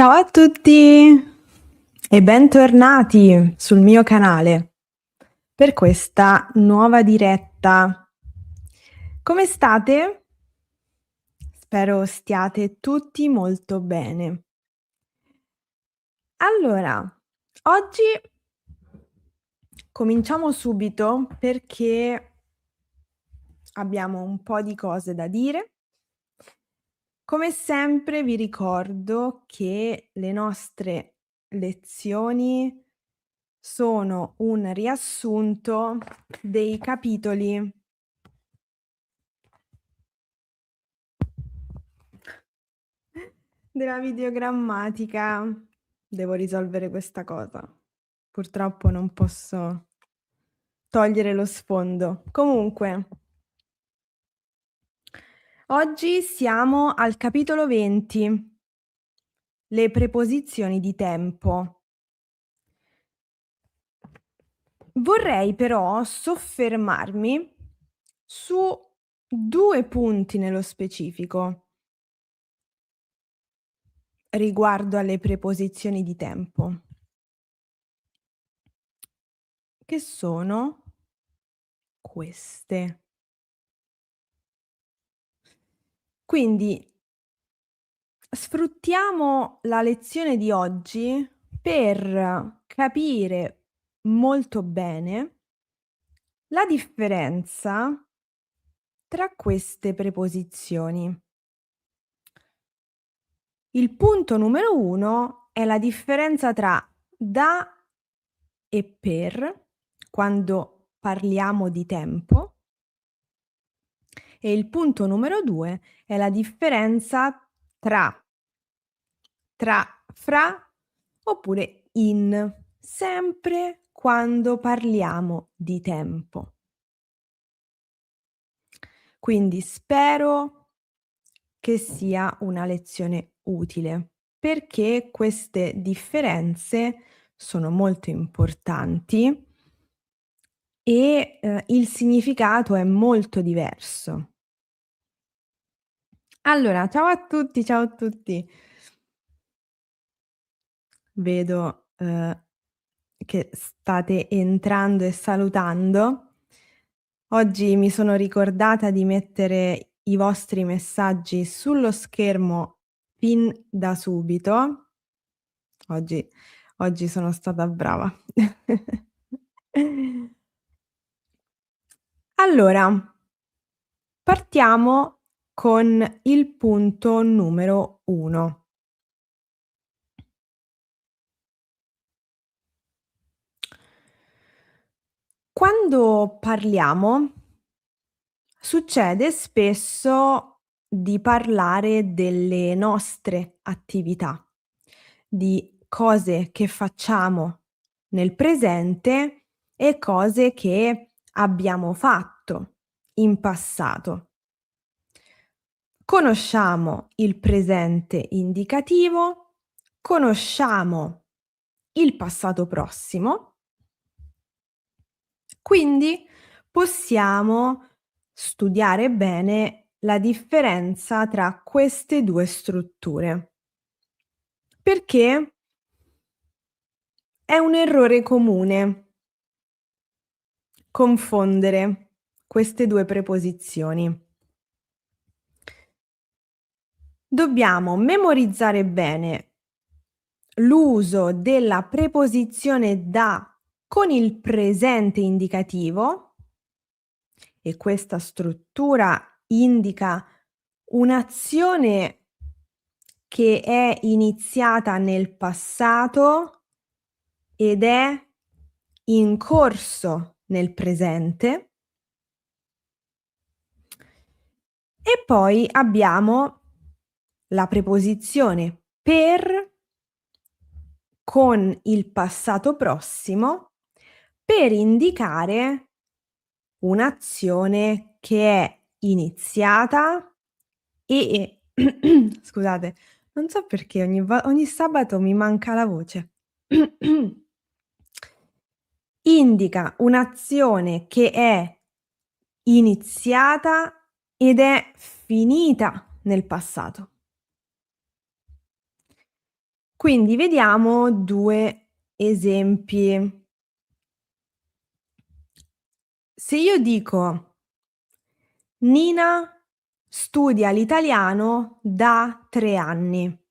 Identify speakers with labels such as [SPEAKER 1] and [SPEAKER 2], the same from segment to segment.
[SPEAKER 1] Ciao a tutti e bentornati sul mio canale per questa nuova diretta. Come state? Spero stiate tutti molto bene. Allora, oggi cominciamo subito perché abbiamo un po' di cose da dire. Come sempre vi ricordo che le nostre lezioni sono un riassunto dei capitoli della videogrammatica. Devo risolvere questa cosa. Purtroppo non posso togliere lo sfondo. Comunque, oggi siamo al capitolo 20, le preposizioni di tempo. Vorrei però soffermarmi su 2 punti nello specifico riguardo alle preposizioni di tempo, che sono queste. Quindi sfruttiamo la lezione di oggi per capire molto bene la differenza tra queste preposizioni. Il punto numero 1 è la differenza tra da e per, quando parliamo di tempo, e il punto numero 2 è la differenza tra fra oppure in, sempre quando parliamo di tempo. Quindi spero che sia una lezione utile, perché queste differenze sono molto importanti e, il significato è molto diverso. Allora, ciao a tutti, ciao a tutti. Vedo, che state entrando e salutando. Oggi mi sono ricordata di mettere i vostri messaggi sullo schermo fin da subito. Oggi oggi sono stata brava. Allora, partiamo con il punto numero 1. Quando parliamo, succede spesso di parlare delle nostre attività, di cose che facciamo nel presente e cose che abbiamo fatto in passato. Conosciamo il presente indicativo, conosciamo il passato prossimo, quindi possiamo studiare bene la differenza tra queste 2 strutture. Perché è un errore comune confondere queste 2 preposizioni. Dobbiamo memorizzare bene l'uso della preposizione da con il presente indicativo, e questa struttura indica un'azione che è iniziata nel passato ed è in corso nel presente. E poi abbiamo la preposizione per con il passato prossimo per indicare un'azione che è iniziata e scusate, non so perché ogni sabato mi manca la voce. Indica un'azione che è iniziata ed è finita nel passato. Quindi vediamo 2 esempi. Se io dico: Nina studia l'italiano da 3 anni.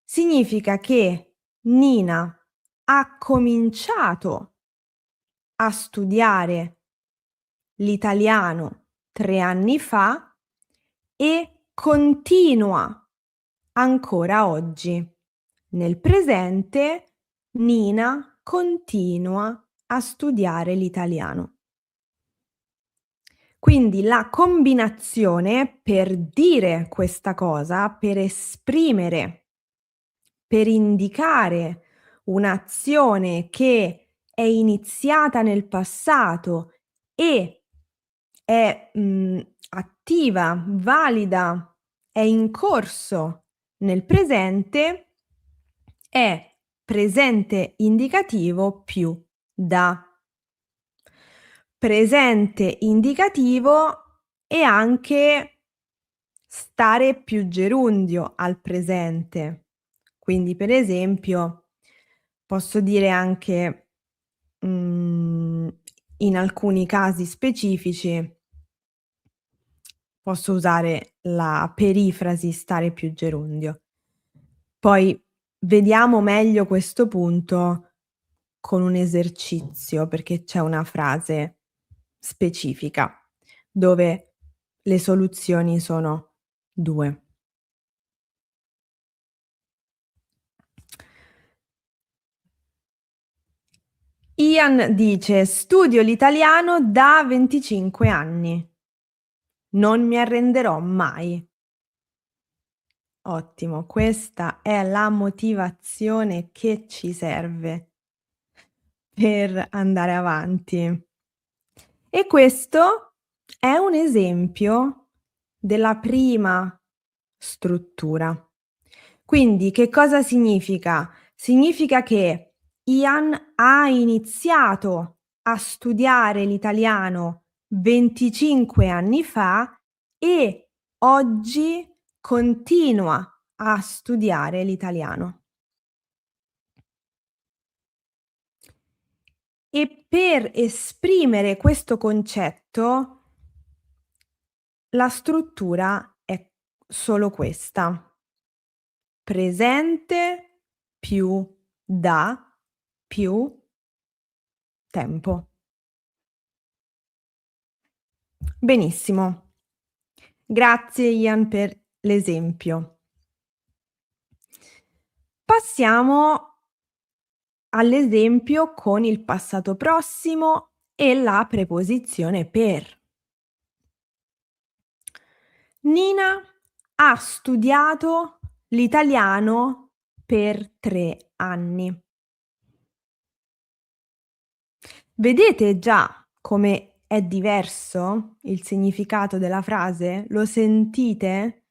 [SPEAKER 1] Significa che Nina ha cominciato a studiare l'italiano 3 anni fa e continua ancora oggi. Nel presente Nina continua a studiare l'italiano. Quindi la combinazione per dire questa cosa, per esprimere, per indicare un'azione che è iniziata nel passato e è, attiva, valida, è in corso nel presente, è presente indicativo più da. Presente indicativo e anche stare più gerundio al presente. Quindi per esempio posso dire anche, in alcuni casi specifici posso usare la perifrasi stare più gerundio. Poi vediamo meglio questo punto con un esercizio, perché c'è una frase specifica dove le soluzioni sono 2. Ian dice: "Studio l'italiano da 25 anni. Non mi arrenderò mai." Ottimo, questa è la motivazione che ci serve per andare avanti. E questo è un esempio della prima struttura. Quindi che cosa significa? Significa che Ian ha iniziato a studiare l'italiano 25 anni fa e oggi continua a studiare l'italiano. E per esprimere questo concetto, la struttura è solo questa: presente più da più tempo. Benissimo. Grazie Ian per l'esempio. Passiamo all'esempio con il passato prossimo e la preposizione per. Nina ha studiato l'italiano per 3 anni. Vedete già come è diverso il significato della frase? Lo sentite?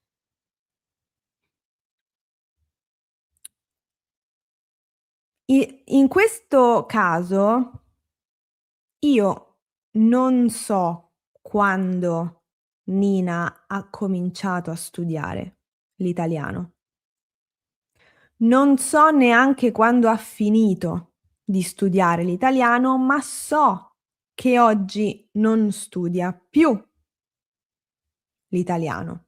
[SPEAKER 1] In questo caso io non so quando Nina ha cominciato a studiare l'italiano. Non so neanche quando ha finito di studiare l'italiano, ma so che oggi non studia più l'italiano.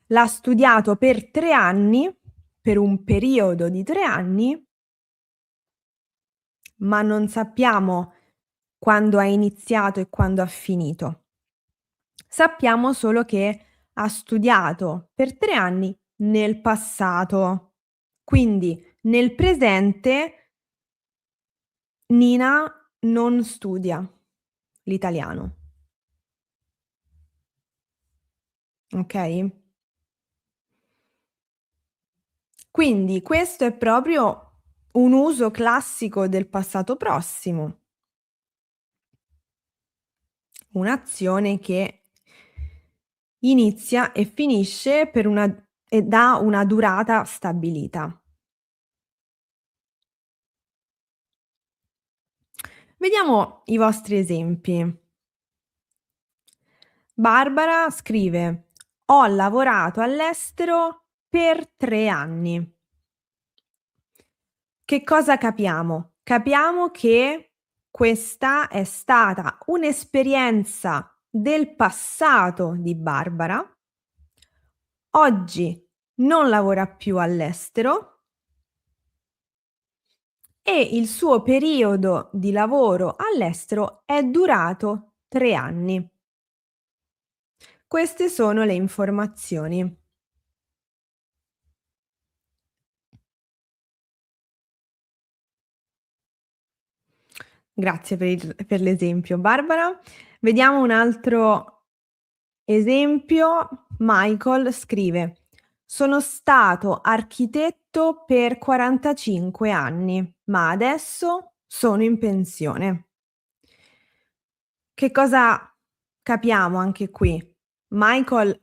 [SPEAKER 1] L'ha studiato per 3 anni, per un periodo di 3 anni, ma non sappiamo quando ha iniziato e quando ha finito. Sappiamo solo che ha studiato per 3 anni nel passato. Quindi nel presente Nina non studia l'italiano. Okay? Quindi questo è proprio un uso classico del passato prossimo. Un'azione che inizia e finisce per una ed ha una durata stabilita. Vediamo i vostri esempi. Barbara scrive: "Ho lavorato all'estero per 3 anni. Che cosa capiamo? Capiamo che questa è stata un'esperienza del passato di Barbara. Oggi non lavora più all'estero e il suo periodo di lavoro all'estero è durato 3 anni. Queste sono le informazioni. Grazie per l'esempio, Barbara. Vediamo un altro esempio. Michael scrive: "Sono stato architetto per 45 anni, ma adesso sono in pensione." Che cosa capiamo anche qui? Michael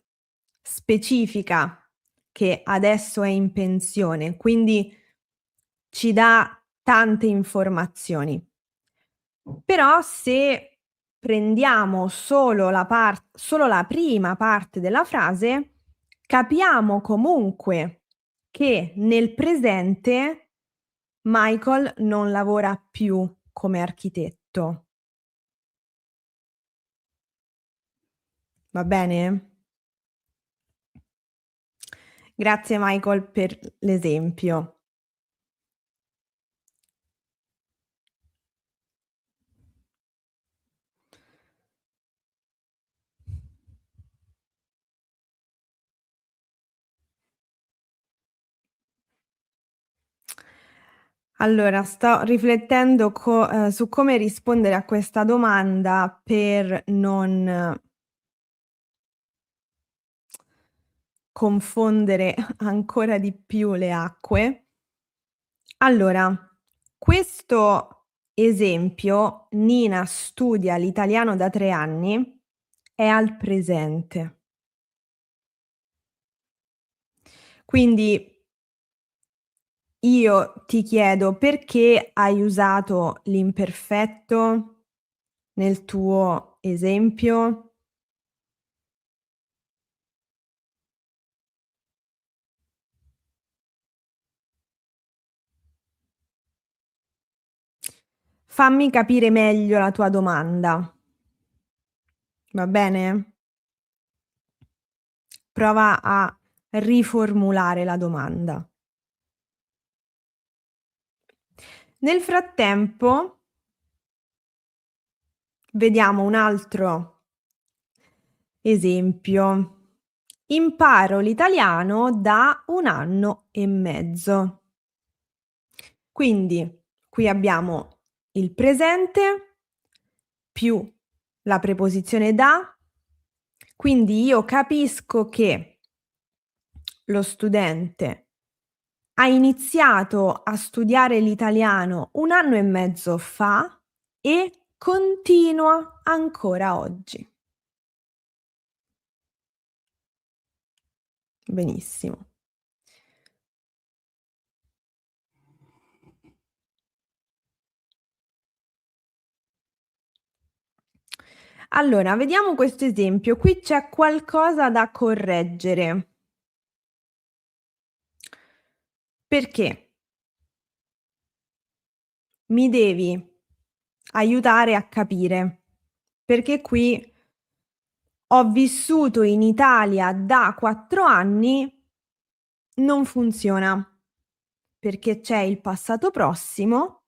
[SPEAKER 1] specifica che adesso è in pensione, quindi ci dà tante informazioni. Però se prendiamo solo la prima parte della frase, capiamo comunque che nel presente Michael non lavora più come architetto. Va bene? Grazie Michael per l'esempio. Allora, sto riflettendo su come rispondere a questa domanda per non confondere ancora di più le acque. Allora, questo esempio, Nina studia l'italiano da 3 anni, è al presente. Quindi io ti chiedo perché hai usato l'imperfetto nel tuo esempio? Fammi capire meglio la tua domanda, va bene? Prova a riformulare la domanda. Nel frattempo vediamo un altro esempio. Imparo l'italiano da 1 anno e mezzo. Quindi qui abbiamo il presente più la preposizione da, quindi io capisco che lo studente ha iniziato a studiare l'italiano 1 anno e mezzo fa e continua ancora oggi. Benissimo. Allora, vediamo questo esempio. Qui c'è qualcosa da correggere. Perché? Mi devi aiutare a capire. Perché qui ho vissuto in Italia da 4 anni non funziona, perché c'è il passato prossimo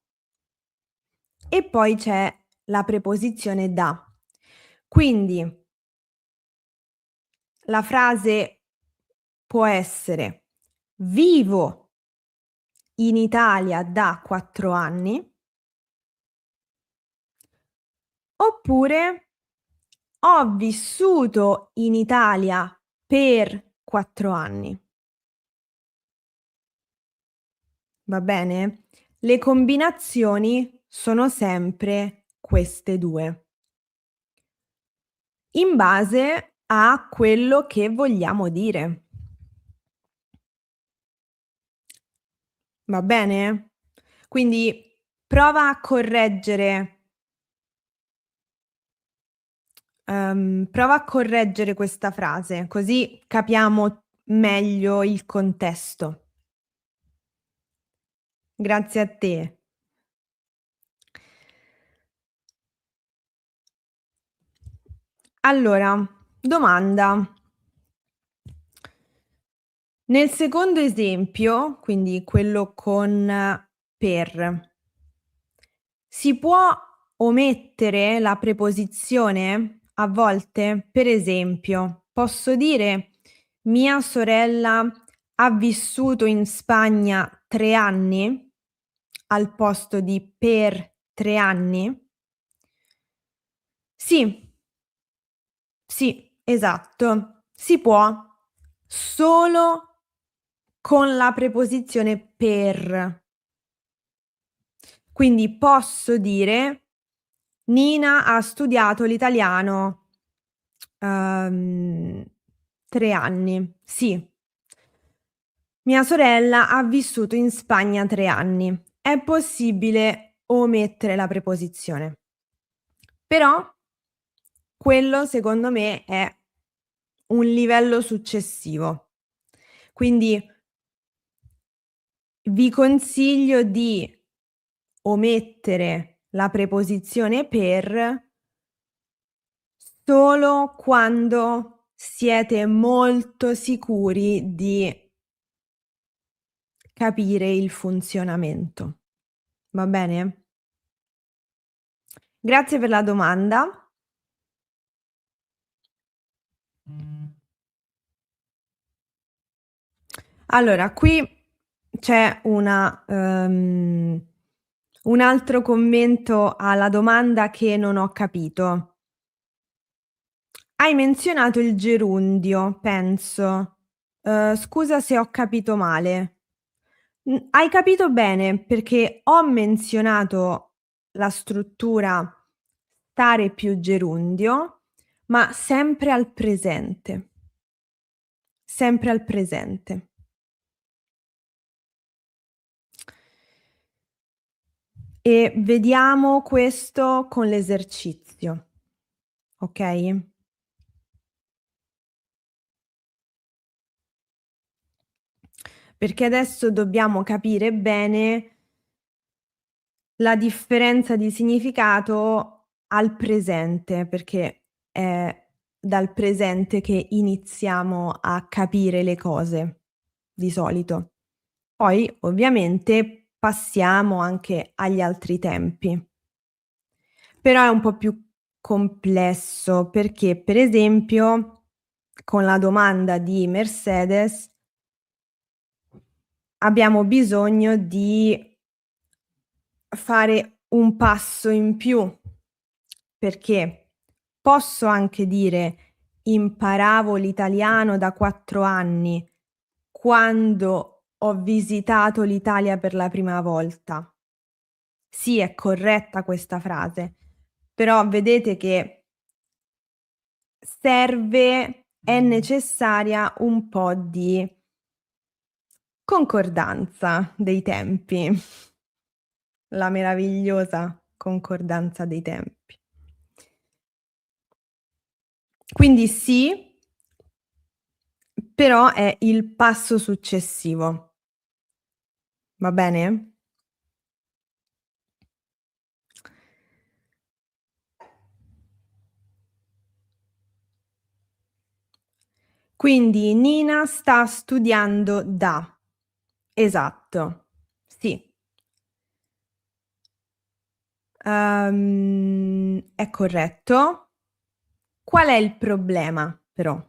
[SPEAKER 1] e poi c'è la preposizione da. Quindi la frase può essere: vivo in Italia da 4 anni, oppure ho vissuto in Italia per 4 anni. Va bene? Le combinazioni sono sempre queste 2, in base a quello che vogliamo dire. Va bene? Quindi prova a correggere prova a correggere questa frase, così capiamo meglio il contesto. Grazie a te. Allora, domanda. Nel secondo esempio, quindi quello con per, si può omettere la preposizione a volte? Per esempio, posso dire: "Mia sorella ha vissuto in Spagna 3 anni?" Al posto di per 3 anni? Sì, sì, esatto. Si può, solo con la preposizione per. Quindi posso dire: "Nina ha studiato l'italiano, uhm, 3 anni." Sì. "Mia sorella ha vissuto in Spagna 3 anni." È possibile omettere la preposizione. Però quello secondo me è un livello successivo. Quindi vi consiglio di omettere la preposizione per solo quando siete molto sicuri di capire il funzionamento. Va bene? Grazie per la domanda. Allora, qui c'è un altro commento alla domanda che non ho capito. Hai menzionato il gerundio, penso. Scusa se ho capito male. Hai capito bene, perché ho menzionato la struttura stare più gerundio, ma sempre al presente. Sempre al presente. E vediamo questo con l'esercizio, okay? Perché adesso dobbiamo capire bene la differenza di significato al presente, perché è dal presente che iniziamo a capire le cose, di solito. Poi ovviamente passiamo anche agli altri tempi. Però è un po' più complesso perché, per esempio, con la domanda di Mercedes abbiamo bisogno di fare un passo in più, perché posso anche dire: "Imparavo l'italiano da 4 anni, quando ho visitato l'Italia per la prima volta." Sì, è corretta questa frase, però vedete che è necessaria un po' di concordanza dei tempi, la meravigliosa concordanza dei tempi. Quindi sì, però è il passo successivo. Va bene? Quindi Nina sta studiando da. Esatto, sì. È corretto. Qual è il problema però?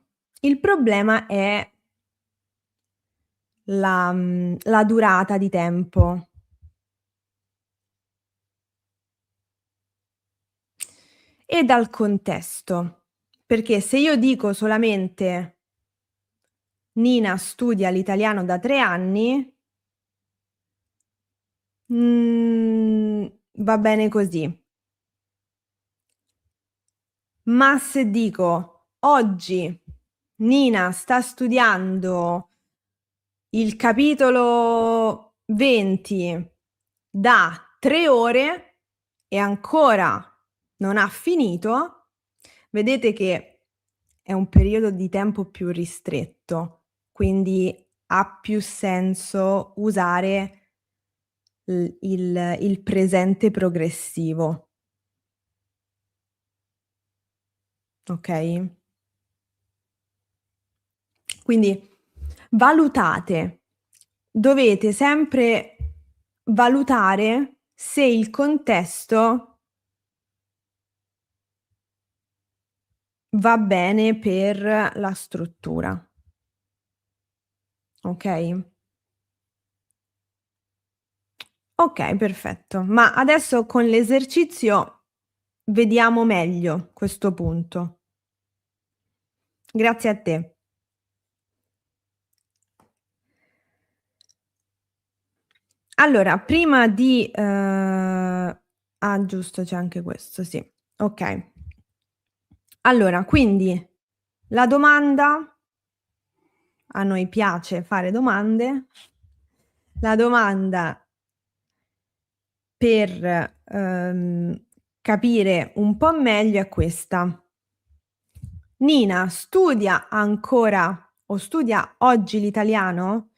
[SPEAKER 1] Il problema è la durata di tempo. E dal contesto, perché se io dico solamente: "Nina studia l'italiano da 3 anni", va bene così. Ma se dico: "Oggi Nina sta studiando il capitolo 20 da 3 ore e ancora non ha finito", vedete che è un periodo di tempo più ristretto. quindi ha più senso usare il presente progressivo, okay? Quindi valutate, dovete sempre valutare se il contesto va bene per la struttura, okay? Okay, perfetto. Ma adesso con l'esercizio vediamo meglio questo punto. Grazie a te. Allora, prima di ah giusto, c'è anche questo, sì. Okay. Allora, quindi la domanda a noi piace fare domande. La domanda per, capire un po' meglio è questa: Nina studia ancora o studia oggi l'italiano?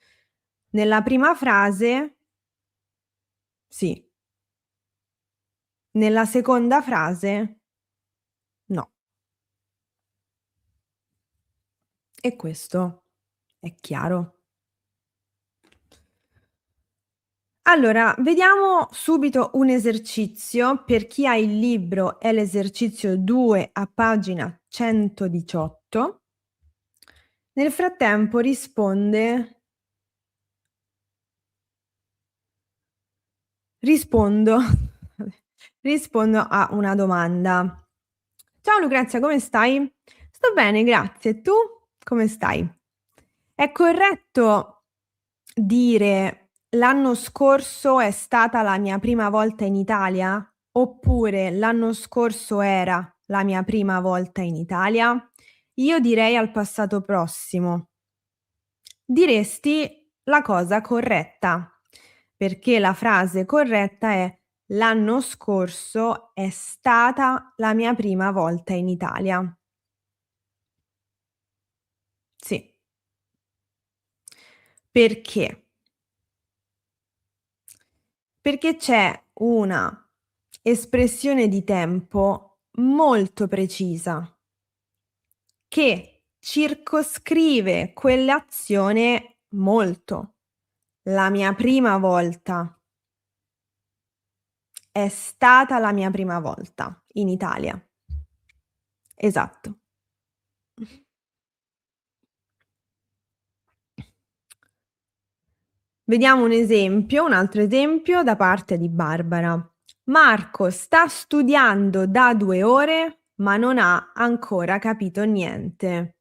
[SPEAKER 1] Nella prima frase sì, nella seconda frase no. E questo è chiaro. Allora, vediamo subito un esercizio. Per chi ha il libro è l'esercizio 2 a pagina 118. Nel frattempo rispondo rispondo a una domanda. Ciao Lucrezia, come stai? Sto bene, grazie. E tu come stai? È corretto dire: "L'anno scorso è stata la mia prima volta in Italia?" Oppure: "L'anno scorso era la mia prima volta in Italia?" Io direi al passato prossimo. Diresti la cosa corretta, perché la frase corretta è: "L'anno scorso è stata la mia prima volta in Italia." Sì. Perché? Perché c'è una espressione di tempo molto precisa che circoscrive quell'azione molto. La mia prima volta. È stata la mia prima volta in Italia. Esatto. Vediamo un altro esempio da parte di Barbara. Marco sta studiando da 2 ore, ma non ha ancora capito niente.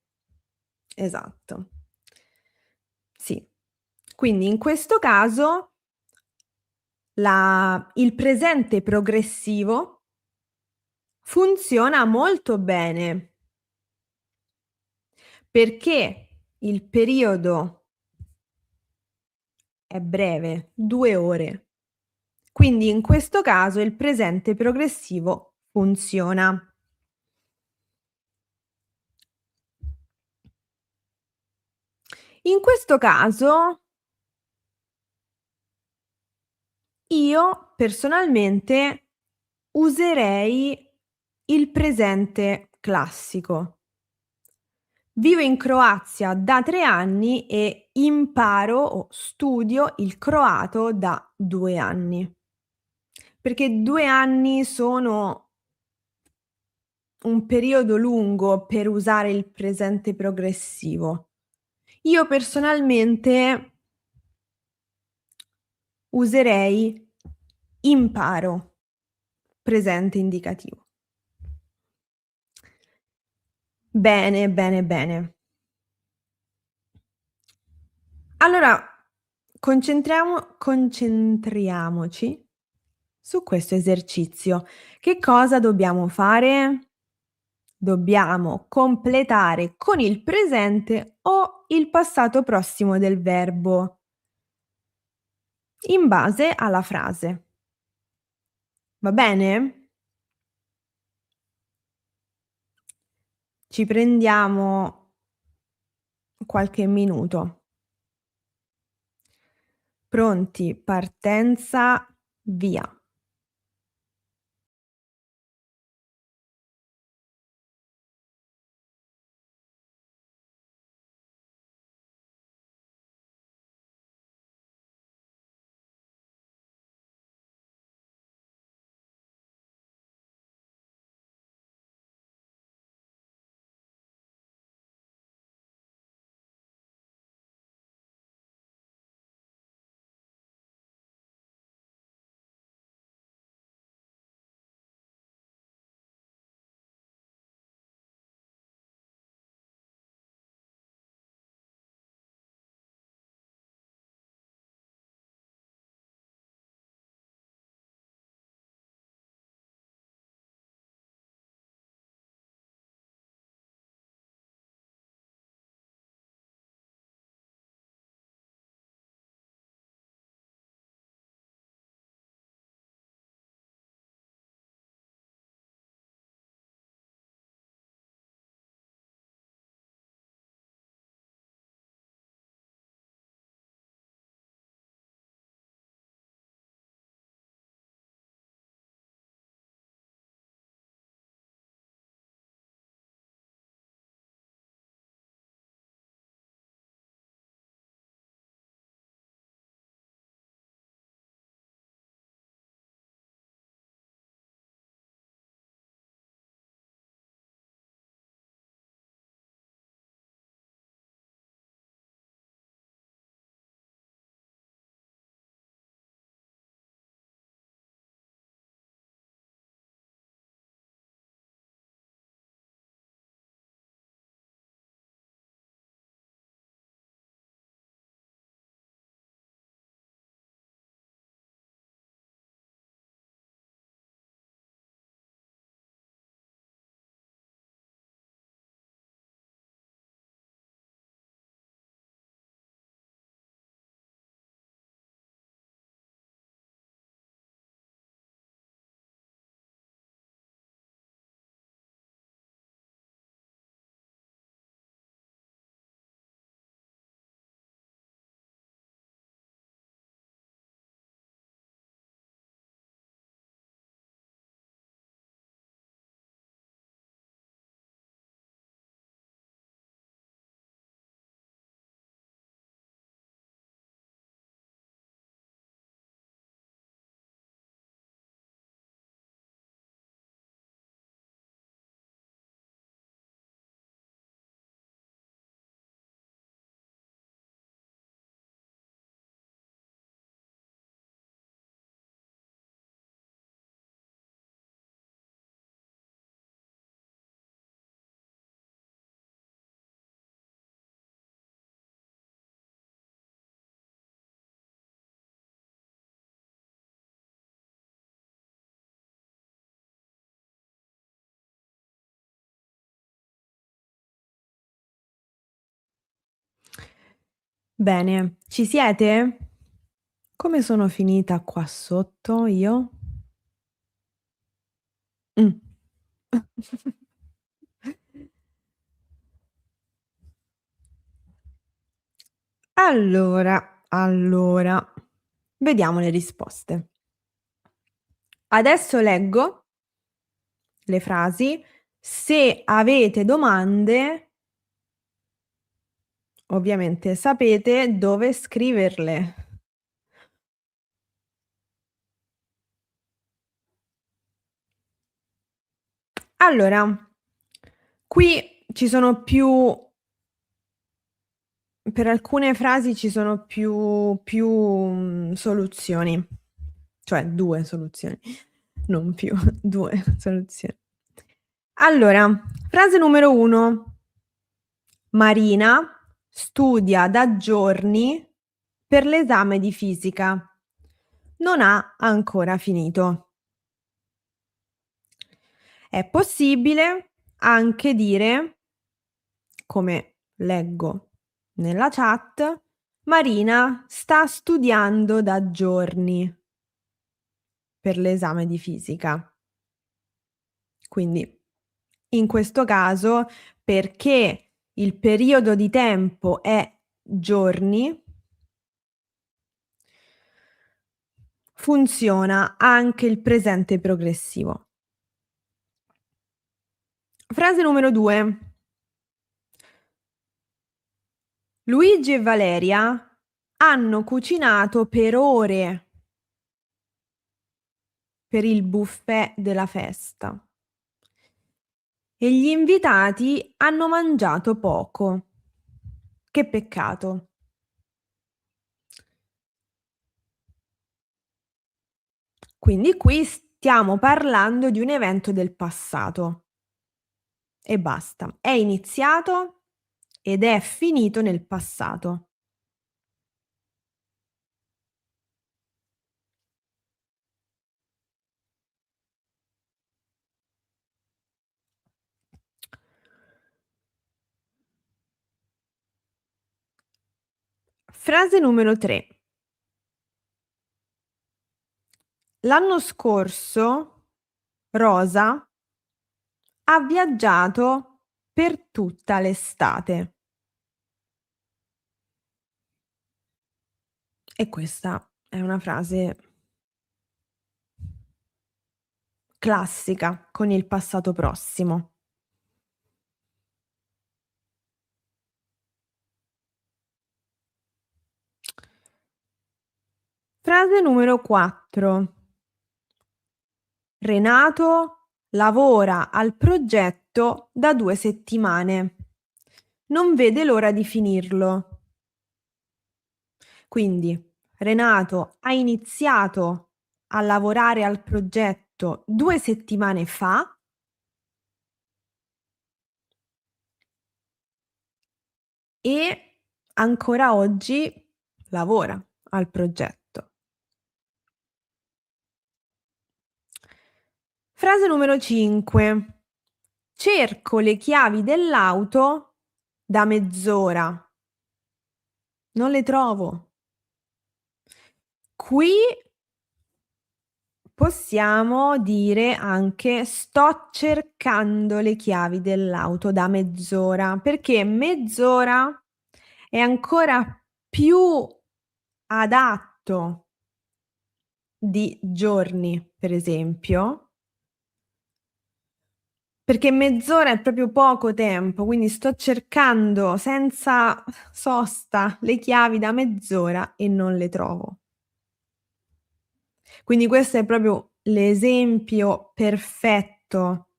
[SPEAKER 1] Esatto. Sì. Quindi in questo caso il presente progressivo funziona molto bene, perché il periodo è breve, 2 ore. Quindi in questo caso il presente progressivo funziona. In questo caso io personalmente userei il presente classico. Vivo in Croazia da 3 anni e imparo o studio il croato da 2 anni. Perché 2 anni sono un periodo lungo per usare il presente progressivo. Io personalmente userei imparo, presente indicativo. Bene, bene, bene. Allora concentriamoci su questo esercizio. Che cosa dobbiamo fare? Dobbiamo completare con il presente o il passato prossimo del verbo, in base alla frase. Va bene? Ci prendiamo qualche minuto. Pronti, partenza, via. Bene, ci siete? Come sono finita qua sotto io? Mh. Allora, vediamo le risposte. Adesso leggo le frasi. Se avete domande, ovviamente sapete dove scriverle. Allora, qui ci sono per alcune frasi ci sono soluzioni, cioè 2 soluzioni, non più, 2 soluzioni. Allora, frase numero 1: Marina studia da giorni per l'esame di fisica. Non ha ancora finito. È possibile anche dire, come leggo nella chat: Marina sta studiando da giorni per l'esame di fisica. Quindi, in questo caso, perché il periodo di tempo è giorni, funziona anche il presente progressivo. Frase numero 2. Luigi e Valeria hanno cucinato per ore per il buffet della festa e gli invitati hanno mangiato poco. Che peccato. Quindi qui stiamo parlando di un evento del passato e basta. È iniziato ed è finito nel passato. Frase numero 3. L'anno scorso Rosa ha viaggiato per tutta l'estate. E questa è una frase classica con il passato prossimo. Frase numero 4. Renato lavora al progetto da 2 settimane. Non vede l'ora di finirlo. Quindi Renato ha iniziato a lavorare al progetto 2 settimane fa e ancora oggi lavora al progetto. Frase numero 5. Cerco le chiavi dell'auto da mezz'ora. Non le trovo. Qui possiamo dire anche sto cercando le chiavi dell'auto da mezz'ora, perché mezz'ora è ancora più adatto di giorni, per esempio, perché mezz'ora è proprio poco tempo, quindi sto cercando senza sosta le chiavi da mezz'ora e non le trovo. Quindi questo è proprio l'esempio perfetto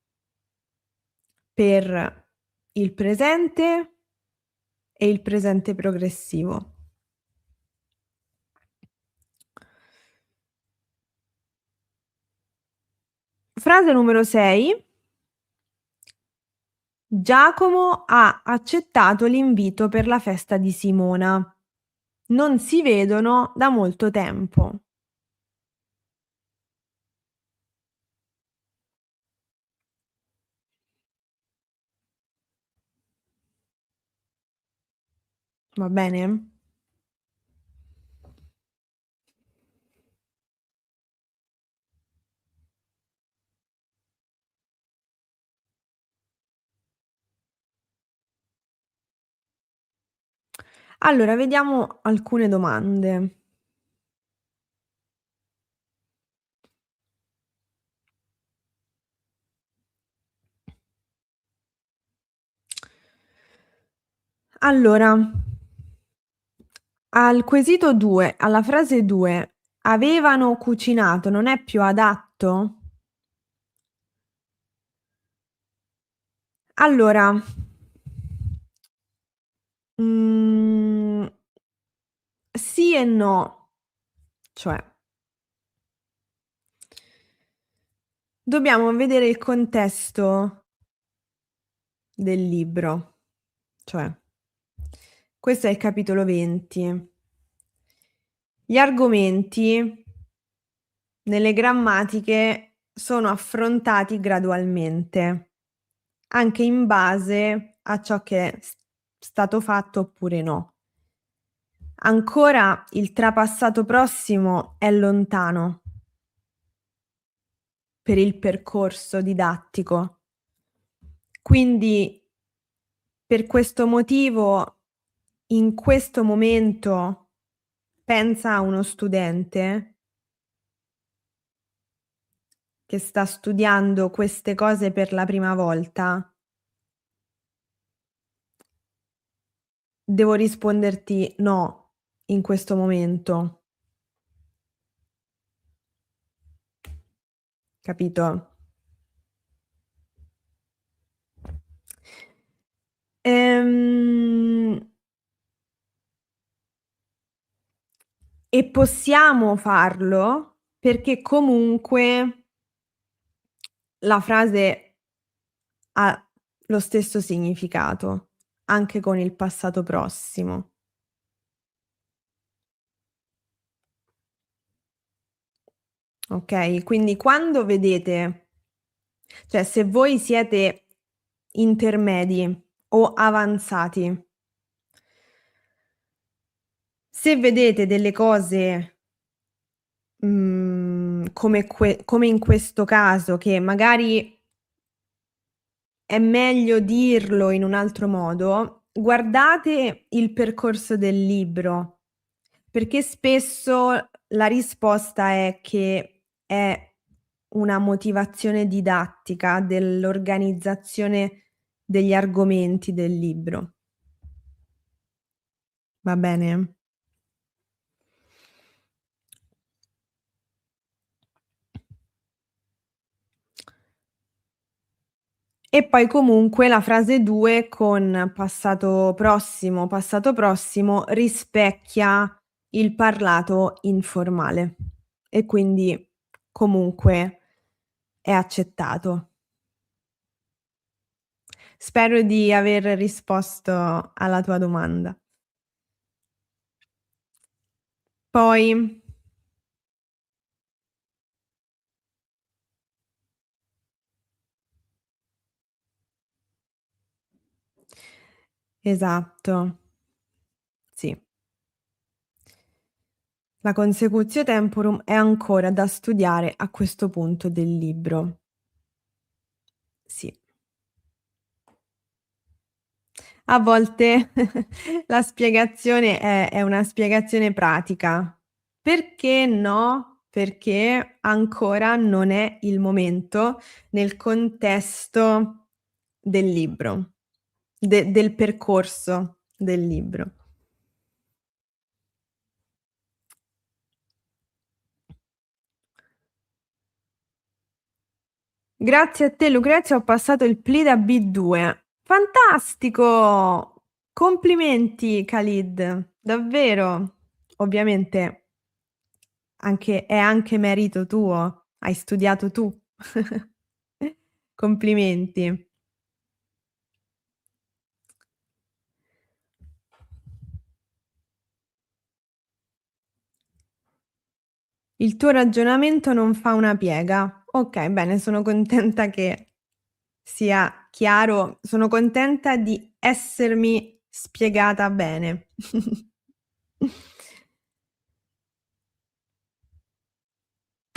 [SPEAKER 1] per il presente e il presente progressivo. Frase numero 6. Giacomo ha accettato l'invito per la festa di Simona. Non si vedono da molto tempo. Va bene? Allora, vediamo alcune domande. Allora, al quesito 2, alla frase 2, avevano cucinato, non è più adatto? Allora, mhmm, sì e no. Cioè, dobbiamo vedere il contesto del libro. Cioè, questo è il capitolo 20. Gli argomenti nelle grammatiche sono affrontati gradualmente, anche in base a ciò che è stato fatto oppure no. Ancora il trapassato prossimo è lontano per il percorso didattico. Quindi Per questo motivo, in questo momento, pensa a uno studente che sta studiando queste cose per la prima volta. Devo risponderti no in questo momento, capito? Ehm, e possiamo farlo perché comunque la frase ha lo stesso significato, anche con il passato prossimo, okay? Quindi quando vedete cioè se voi siete intermedi o avanzati, se vedete delle cose, come in questo caso, che magari è meglio dirlo in un altro modo, guardate il percorso del libro, perché spesso la risposta è che è una motivazione didattica dell'organizzazione degli argomenti del libro. Va bene? E poi comunque la frase 2 con passato prossimo rispecchia il parlato informale e quindi comunque è accettato. Spero di aver risposto alla tua domanda. Poi esatto, sì. La consecutio temporum è ancora da studiare a questo punto del libro. Sì. A volte la spiegazione è una spiegazione pratica. Perché no? Perché ancora non è il momento nel contesto del libro, del percorso del libro. Grazie a te Lucrezia, ho passato il PLIDA B2. Fantastico! Complimenti Khalid, davvero. Ovviamente è anche merito tuo, hai studiato tu. Complimenti. Il tuo ragionamento non fa una piega. Okay, bene, sono contenta che sia chiaro, sono contenta di essermi spiegata bene.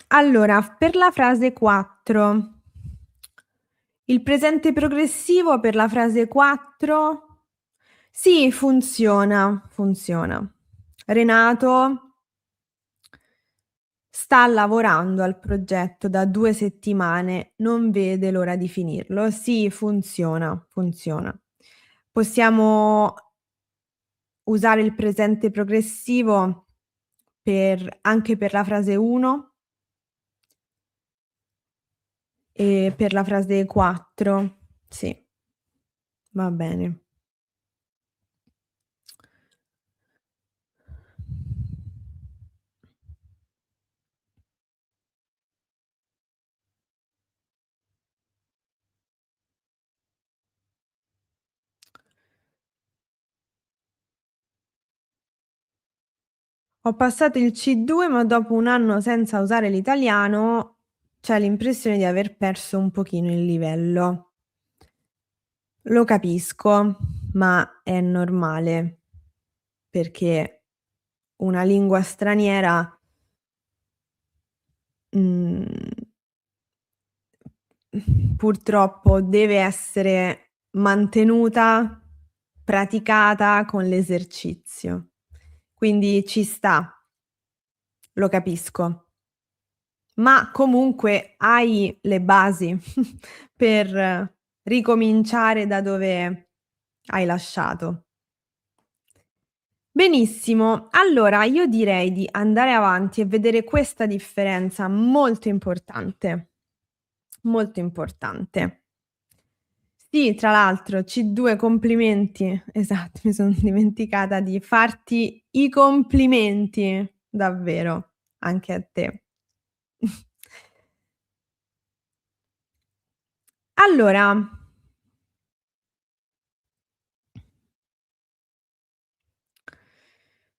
[SPEAKER 1] Allora, per la frase 4, il presente progressivo per la frase 4 sì, funziona, funziona. Renato sta lavorando al progetto da 2 settimane, non vede l'ora di finirlo. Sì, funziona, funziona. Possiamo usare il presente progressivo anche per la frase 1 e per la frase 4. Sì, va bene. Ho passato il C2, ma dopo 1 anno senza usare l'italiano c'è l'impressione di aver perso un pochino il livello. Lo capisco, ma è normale, perché una lingua straniera, mhmm, purtroppo deve essere mantenuta praticata con l'esercizio. Quindi ci sta, lo capisco. Ma comunque hai le basi per ricominciare da dove hai lasciato. Benissimo, allora io direi di andare avanti e vedere questa differenza molto importante, molto importante. Sì, tra l'altro C2 complimenti, esatto, mi son dimenticata di farti i complimenti, davvero, anche a te. Allora,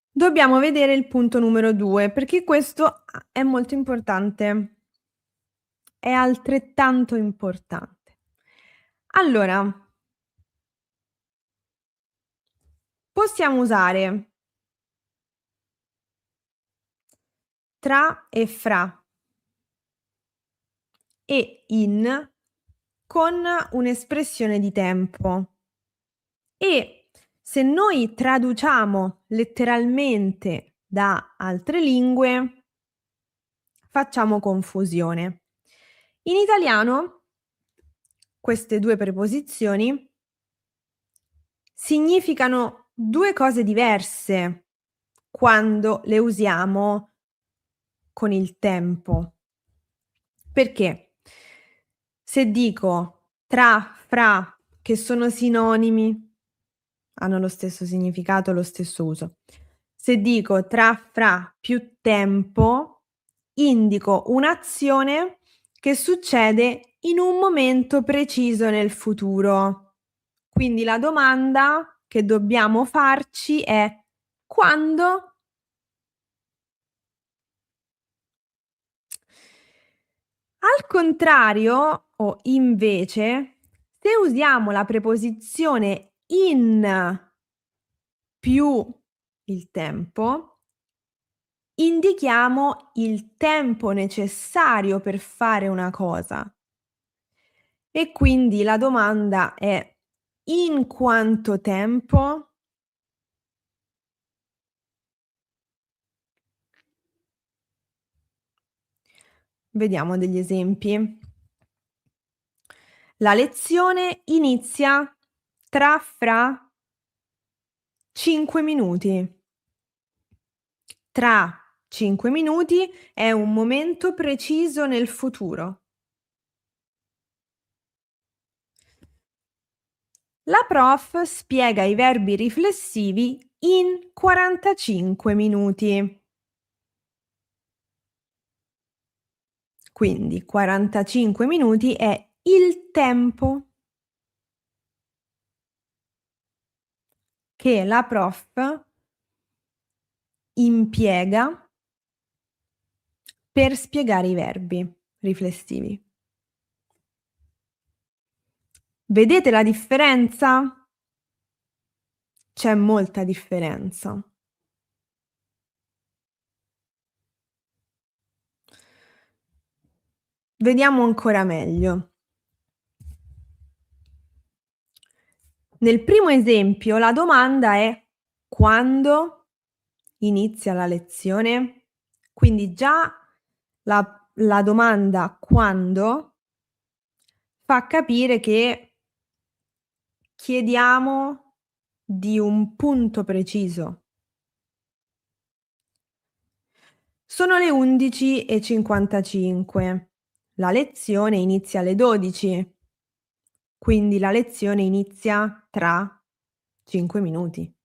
[SPEAKER 1] dobbiamo vedere il punto numero 2, perché questo è molto importante, è altrettanto importante. Allora, possiamo usare tra e fra e in con un'espressione di tempo e se noi traduciamo letteralmente da altre lingue facciamo confusione. In italiano queste 2 preposizioni significano 2 cose diverse quando le usiamo con il tempo. Perché? Se dico tra, fra, che sono sinonimi, hanno lo stesso significato, lo stesso uso. Se dico tra, fra, più tempo, indico un'azione che succede in un momento preciso nel futuro. Quindi la domanda che dobbiamo farci è: quando? Al contrario o invece, se usiamo la preposizione in più il tempo, indichiamo il tempo necessario per fare una cosa. E quindi la domanda è: in quanto tempo? Vediamo degli esempi. La lezione inizia tra fra 5 minuti. Tra 5 minuti è un momento preciso nel futuro. La prof spiega i verbi riflessivi in 45 minuti. Quindi 45 minuti è il tempo che la prof impiega per spiegare i verbi riflessivi. Vedete la differenza? C'è molta differenza. Vediamo ancora meglio. Nel primo esempio la domanda è: quando inizia la lezione? Quindi già la domanda quando fa capire che chiediamo di un punto preciso. Sono le 11:55. La lezione inizia alle 12, quindi la lezione inizia tra 5 minuti.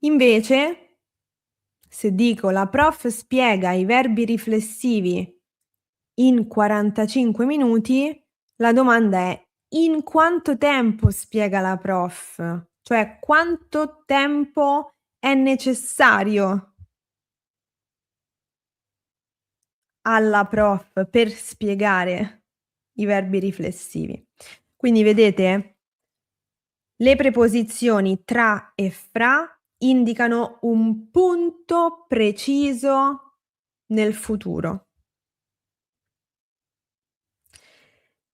[SPEAKER 1] Invece, se dico la prof spiega i verbi riflessivi in 45 minuti, la domanda è: in quanto tempo spiega la prof? Cioè, quanto tempo è necessario alla prof per spiegare i verbi riflessivi? Quindi vedete, le preposizioni tra e fra indicano un punto preciso nel futuro.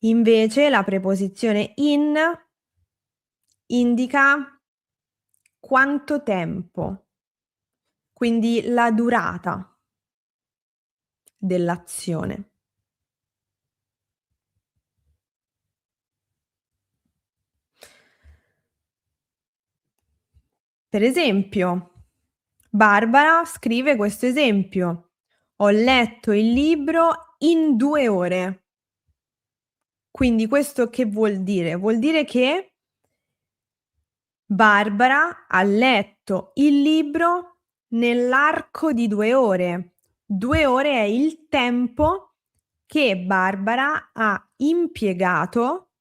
[SPEAKER 1] Invece la preposizione in indica quanto tempo, quindi la durata dell'azione. Per esempio, Barbara scrive questo esempio: "Ho letto il libro in 2 ore". Quindi questo che vuol dire? Vuol dire che Barbara ha letto il libro nell'arco di 2 ore. 2 ore è il tempo che Barbara ha impiegato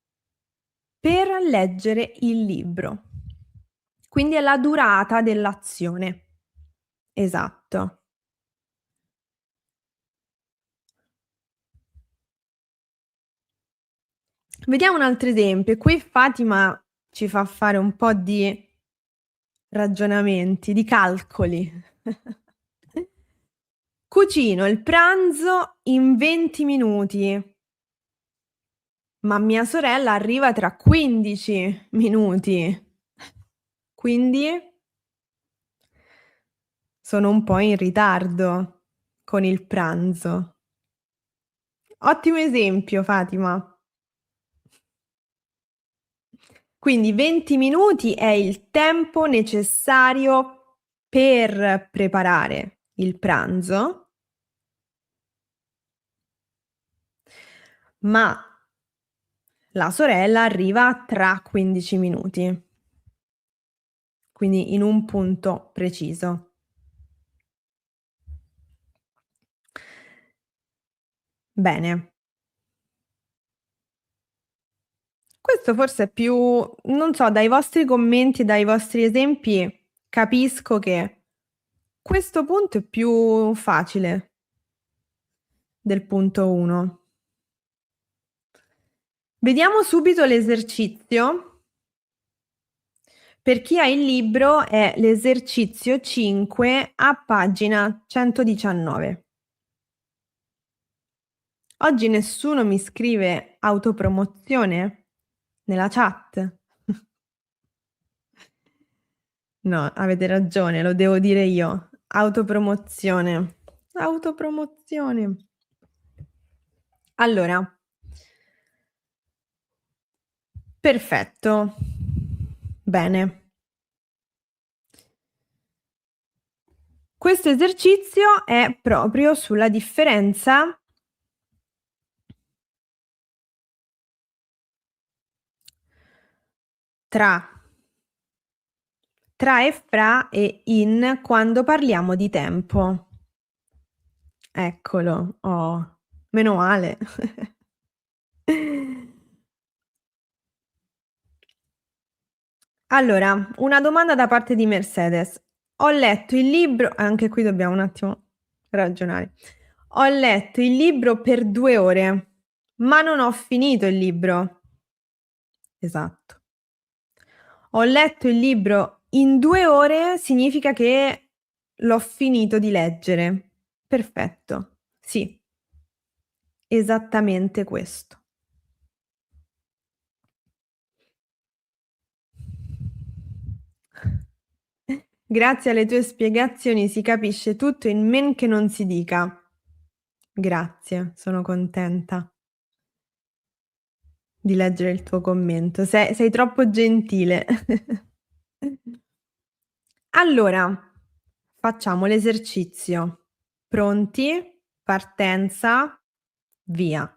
[SPEAKER 1] per leggere il libro. Quindi è la durata dell'azione. Esatto. Vediamo un altro esempio. Qui Fatima ci fa fare un po' di ragionamenti, di calcoli. Cucino il pranzo in 20 minuti, ma mia sorella arriva tra 15 minuti. Quindi sono un po' in ritardo con il pranzo. Ottimo esempio, Fatima. Quindi 20 minuti è il tempo necessario per preparare il pranzo, ma la sorella arriva tra 15 minuti, quindi in un punto preciso. Bene. Questo forse è più non so, dai vostri commenti, dai vostri esempi capisco che questo punto è più facile del punto 1. Vediamo subito l'esercizio. Per chi ha il libro è l'esercizio 5 a pagina 119. Oggi nessuno mi scrive autopromozione nella chat? No, avete ragione, lo devo dire io. Autopromozione. Autopromozione. Allora, perfetto. Bene. Questo esercizio è proprio sulla differenza tra e fra e in quando parliamo di tempo. Eccolo. Oh, meno male. Allora, una domanda da parte di Mercedes. Ho letto il libro anche qui dobbiamo un attimo ragionare. Ho letto il libro per 2 ore, ma non ho finito il libro. Esatto. Ho letto il libro in 2 ore significa che l'ho finito di leggere. Perfetto. Sì, esattamente questo. Grazie alle tue spiegazioni si capisce tutto in men che non si dica. Grazie, sono contenta di leggere il tuo commento. Sei troppo gentile. Allora, facciamo l'esercizio. Pronti? Partenza, via.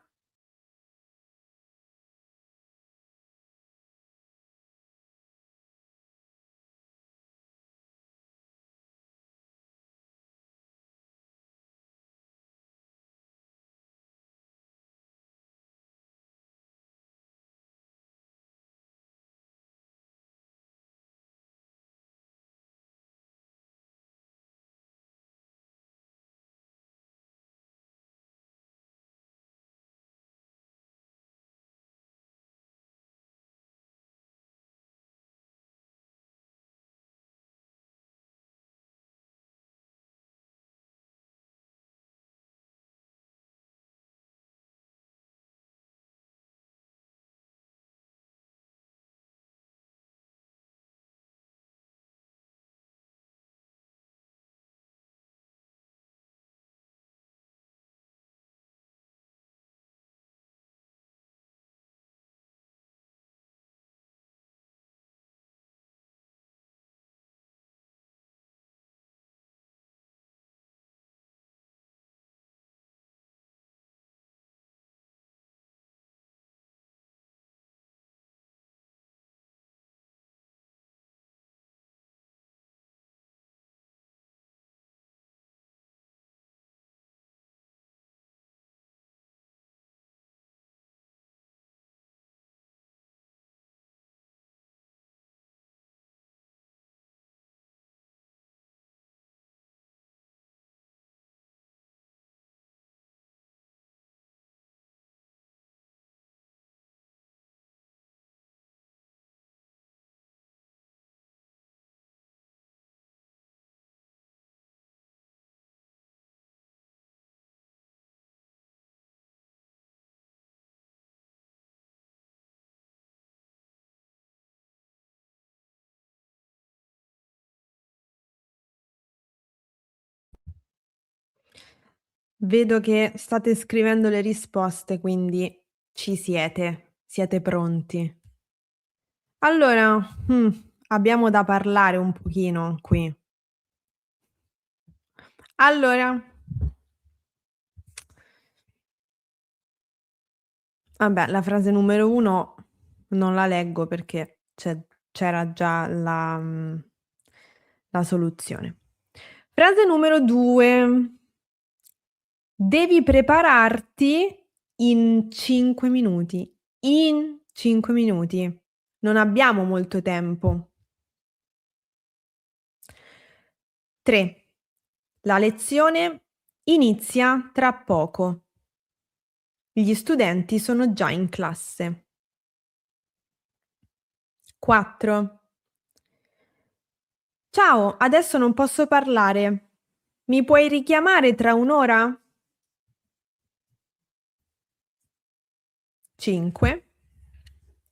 [SPEAKER 1] Vedo che state scrivendo le risposte, quindi ci siete pronti. Allora, abbiamo da parlare un pochino qui. Allora, vabbè, la frase numero 1 non la leggo perché c'era già la soluzione. Frase numero 2: devi prepararti in 5 minuti. In 5 minuti. Non abbiamo molto tempo. 3: la lezione inizia tra poco. Gli studenti sono già in classe. 4: ciao, adesso non posso parlare. Mi puoi richiamare tra un'ora? 5: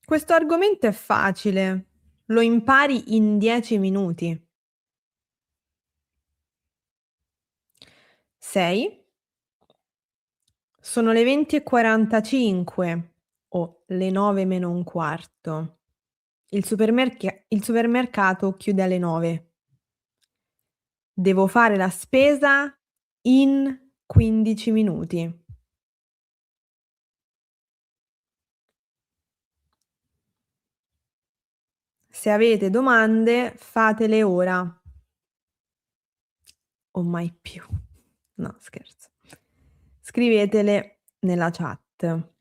[SPEAKER 1] questo argomento è facile. Lo impari in 10 minuti. 6: sono le 20:45 o le 9 meno un quarto. Il supermercato chiude alle 9. Devo fare la spesa in 15 minuti. Se avete domande, fatele ora o mai più. No, scherzo. Scrivetele nella chat.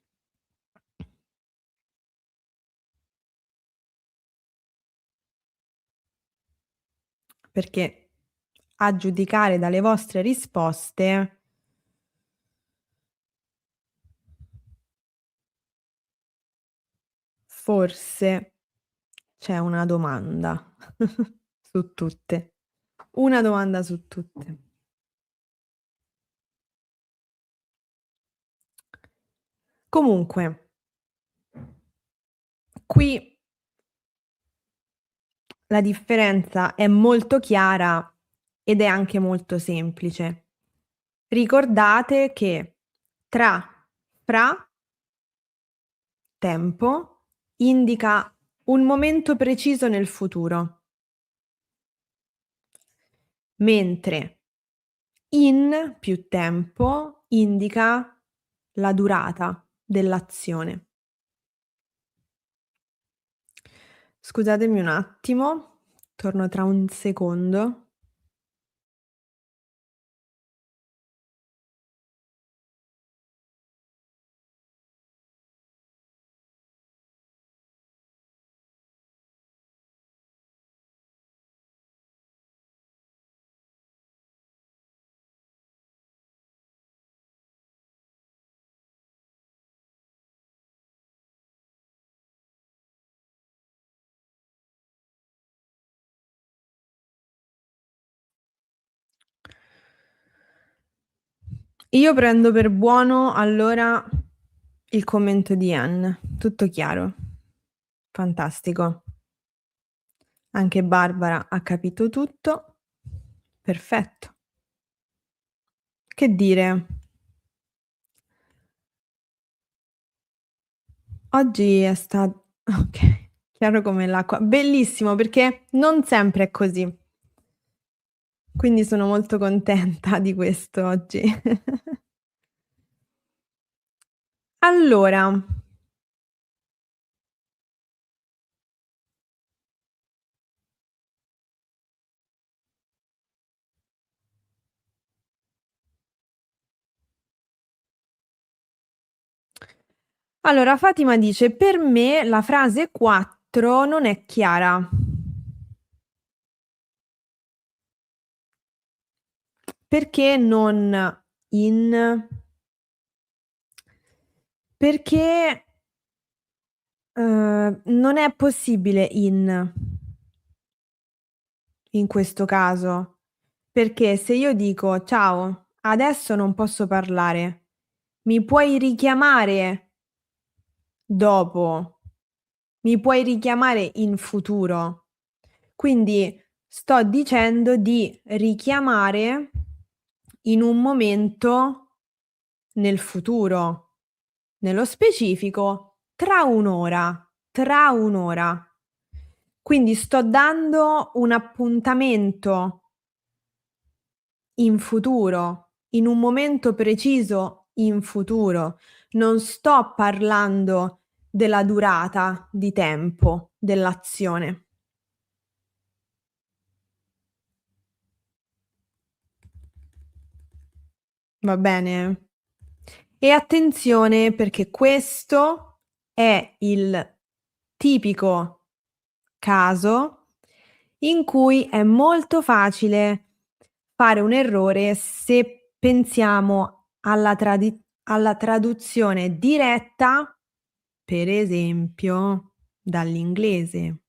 [SPEAKER 1] Perché a giudicare dalle vostre risposte forse c'è una domanda su tutte. Una domanda su tutte. Comunque, qui la differenza è molto chiara ed è anche molto semplice. Ricordate che tra, fra, tempo indica un momento preciso nel futuro, mentre in più tempo indica la durata dell'azione. Scusatemi un attimo, torno tra un secondo. Io prendo per buono allora il commento di Anne. Tutto chiaro. Fantastico. Anche Barbara ha capito tutto. Perfetto. Che dire? Oggi è okay, chiaro come l'acqua. Bellissimo perché non sempre è così. Quindi sono molto contenta di questo oggi. Allora, Fatima dice: "Per me la frase 4 non è chiara". Perché non in? Perché, non è possibile in questo caso. Perché se io dico: "Ciao, adesso non posso parlare, mi puoi richiamare dopo, mi puoi richiamare in futuro". Quindi sto dicendo di richiamare in un momento nel futuro, nello specifico tra 1 ora, tra 1 ora. Quindi sto dando un appuntamento in futuro, in un momento preciso in futuro. Non sto parlando della durata di tempo dell'azione. Va bene? E attenzione perché questo è il tipico caso in cui è molto facile fare un errore se pensiamo alla traduzione diretta, per esempio dall'inglese.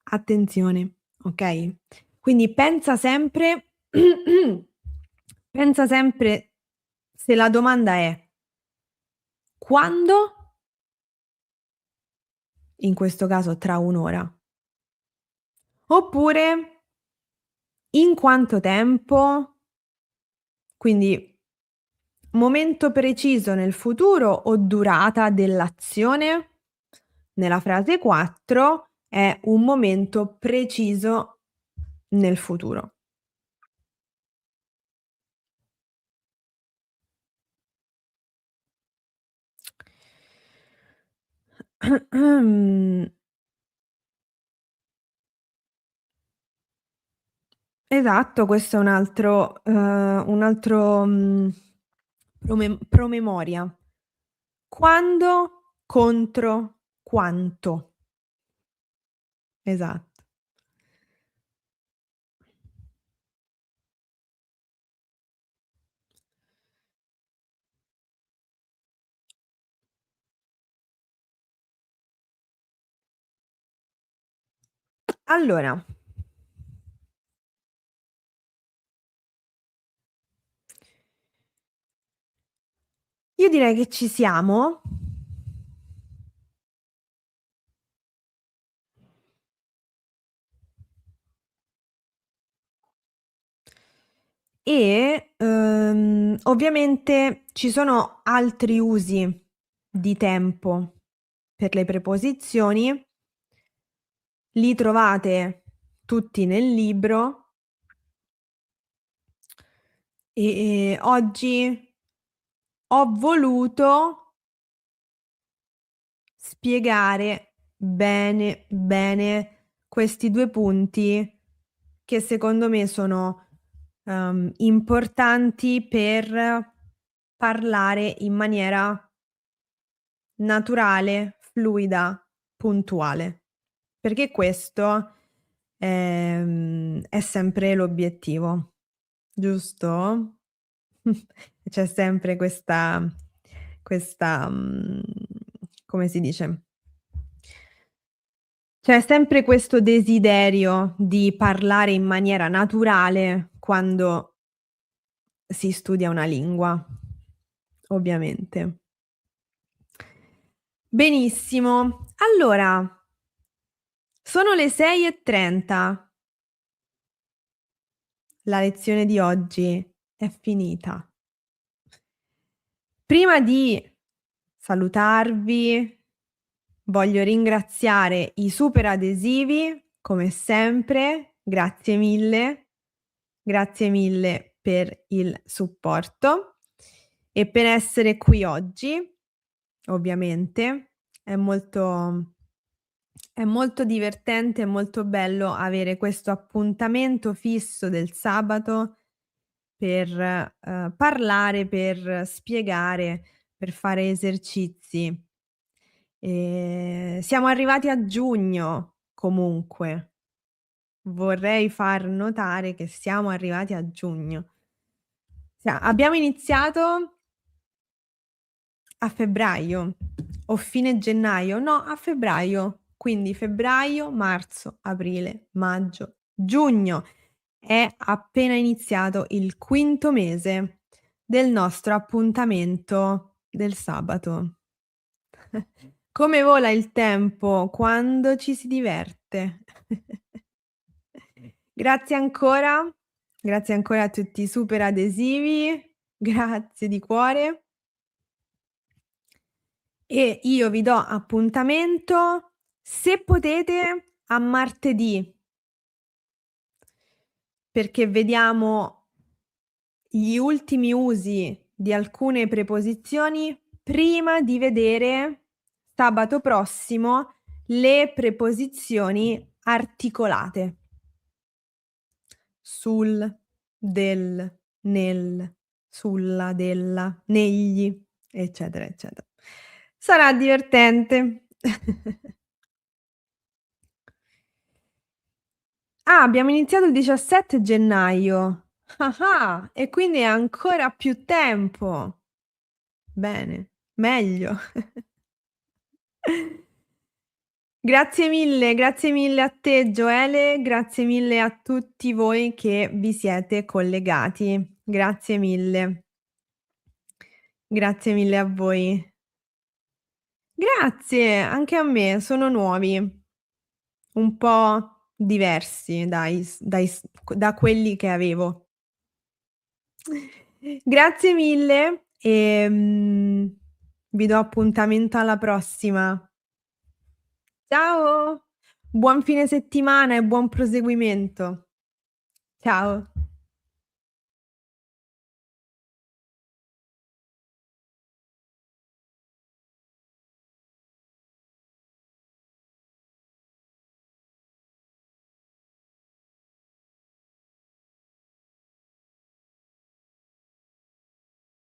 [SPEAKER 1] Attenzione, okay? Quindi pensa sempre pensa sempre se la domanda è: "Quando?" In questo caso tra 1 ora. Oppure: "In quanto tempo?" Quindi momento preciso nel futuro o durata dell'azione? Nella frase 4 è un momento preciso nel futuro. Esatto, questo è un altro promemoria. Quando contro quanto. Esatto. Allora, io direi che ci siamo e, ovviamente ci sono altri usi di tempo per le preposizioni, li trovate tutti nel libro e oggi ho voluto spiegare bene, bene questi 2 punti che secondo me sono, importanti per parlare in maniera naturale, fluida, puntuale. Perché questo, è sempre l'obiettivo, giusto? C'è sempre questa, come si dice? C'è sempre questo desiderio di parlare in maniera naturale quando si studia una lingua, ovviamente. Benissimo. Allora, sono le 6:30. La lezione di oggi è finita. Prima di salutarvi, voglio ringraziare i super adesivi, come sempre, grazie mille per il supporto e per essere qui oggi, ovviamente. È molto divertente e molto bello avere questo appuntamento fisso del sabato per, parlare, per spiegare, per fare esercizi. Siamo arrivati a giugno comunque. Vorrei far notare che siamo arrivati a giugno. Abbiamo iniziato a febbraio o fine gennaio? No, a febbraio. Quindi febbraio, marzo, aprile, maggio, giugno. È appena iniziato il quinto mese del nostro appuntamento del sabato. Come vola il tempo quando ci si diverte. Grazie ancora, grazie ancora a tutti i super adesivi, Grazie di cuore e io vi do appuntamento, se potete, a martedì, perché vediamo gli ultimi usi di alcune preposizioni prima di vedere sabato prossimo le preposizioni articolate. Sul, del, nel, sulla, della, negli, eccetera, eccetera. Sarà divertente. Ah, abbiamo iniziato il 17 gennaio. Ah-ah, e quindi è ancora più tempo. Bene, meglio. Grazie mille a te Joele, grazie mille a tutti voi che vi siete collegati. Grazie mille. Grazie mille a voi. Grazie, anche a me, sono nuovi, un po' diversi da quelli che avevo. Grazie mille, vi do appuntamento alla prossima. Ciao, buon fine settimana e buon proseguimento. Ciao.